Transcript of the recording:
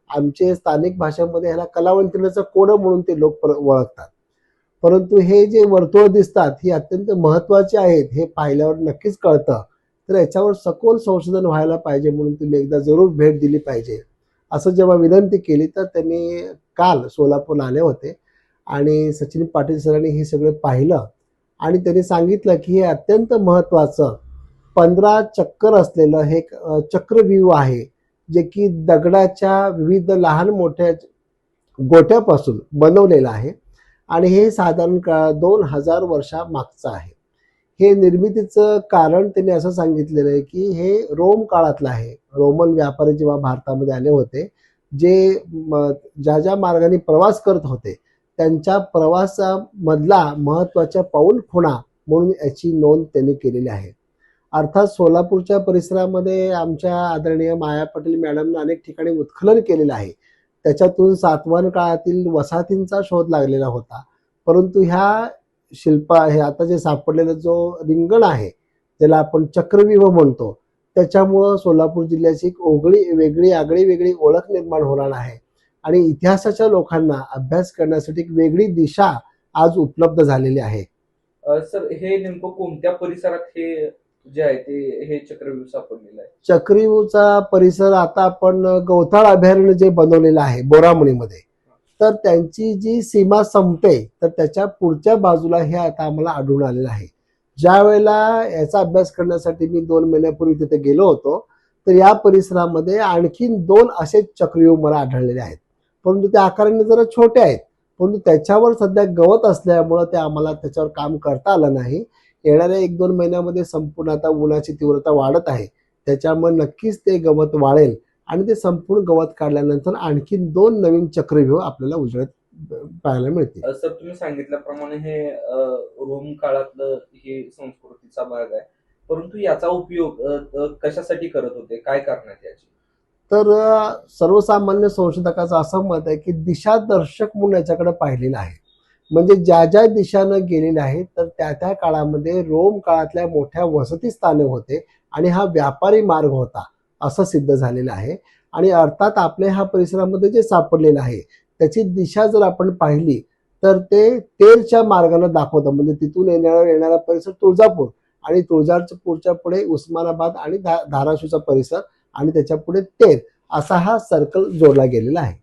आमचे स्थानिक भाषेमध्ये ह्याला कलावंतिनीचा कोड म्हणून ते लोक ओळखतात. परंतु हे जे वर्तुळ दिसतात ही अत्यंत महत्वाची आहेत हे पाहिल्यावर नक्कीच कळतं. तर याच्यावर सखोल संशोधन व्हायला पाहिजे म्हणून तुम्ही एकदा जरूर भेट दिली पाहिजे असं जेव्हा विनंती केली तर त्यांनी काल सोलापूरला आले होते आणि सचिन पाटील सरांनी हे सगळं पाहिलं आणि त्यांनी सांगितलं की हे अत्यंत महत्वाचं 15 चक्कर असलेलं हे चक्रव्यूह आहे, जे की दगडाच्या विविध लहान मोठ्या गोट्यापासून बनवलेलं आहे आणि हे साधारण 2000 वर्षामागचं आहे. हे निर्मितीचं कारण त्यांनी असं सांगितलेलं आहे की हे रोम काळातलं आहे. रोमन व्यापारी जेव्हा भारतामध्ये आले होते, जे ज्या ज्या मार्गाने प्रवास करत होते त्यांच्या प्रवासामधला महत्वाच्या पाऊल खुणा म्हणून याची नोंद त्यांनी केलेली आहे. अर्थात सोलापूरच्या परिसरामध्ये आमच्या आदरणीय माया पाटील मॅडमने अनेक ठिकाणी उत्खनन केलेलं आहे. त्याच्यातून सातवाहन काळातील वसाहतींचा शोध लागलेला होता. परंतु ह्या हे आता जे सापडलेलं जो रिंगण आहे ज्याला आपण चक्रव्यूह म्हणतो, त्याच्यामुळं सोलापूर जिल्ह्याची एक वेगळी आगळी ओळख निर्माण होणार आहे आणि इतिहासाच्या लोकांना अभ्यास करण्यासाठी एक वेगळी दिशा आज उपलब्ध झालेली आहे. सर हे नेमकं कोणत्या परिसरात हे जे आहे ते हे चक्रव्यूह सापडलेलं आहे? चक्रव्यूहचा परिसर आता आपण गवताळ अभयारण्य जे बनवलेलं आहे बोरामणीमध्ये, तर त्यांची जी सीमा संपते तर त्याच्या पुढच्या बाजूला हे आता आम्हाला आढळून आलेलं आहे. ज्या वेळेला याचा अभ्यास करण्यासाठी मी 2 महिन्यापूर्वी तिथे गेलो होतो तर या परिसरामध्ये आणखीन 2 असे चक्रव्यूह मला आढळलेले आहेत. परंतु त्या आकाराने जरा छोटे आहेत, परंतु त्याच्यावर सध्या गवत असल्यामुळं ते आम्हाला त्याच्यावर काम करता आलं नाही. येणाऱ्या 1-2 महिन्यामध्ये संपूर्ण आता उन्हाची तीव्रता वाढत आहे, त्याच्यामुळे नक्कीच ते गवत वाळेल आणि ते संपूर्ण गवत काढल्यानंतर आणखीन 2 नवीन चक्रव्यूह आपल्याला उजळत पाहायला मिळतील. सर तुम्ही सांगितल्याप्रमाणे हे रोम काळातलं हे संस्कृतीचा भाग आहे, परंतु याचा उपयोग कशासाठी करत होते, काय कारण आहे याची? तर सर्वसामान्य संशोधकाचं असं मत आहे की दिशादर्शक म्हणून याच्याकडे पाहिलेलं आहे. म्हणजे ज्या ज्या दिशानं गेलेले आहेत तर त्या त्या काळामध्ये रोम काळातल्या मोठ्या वसती स्थाने होते आणि हा व्यापारी मार्ग होता असं सिद्ध झालेलं आहे. आणि अर्थात आपल्या ह्या परिसरामध्ये जे सापडलेलं आहे त्याची दिशा जर आपण पाहिली तर ते तेरच्या मार्गाने दाखवतं. म्हणजे तिथून येणारा परिसर तुळजापूर आणि तुळजापूरच्या पुढे उस्मानाबाद आणि धाराशिवचा परिसर आणि त्याच्या पुढे तेर असा हा सर्कल जोडला गेलेला आहे.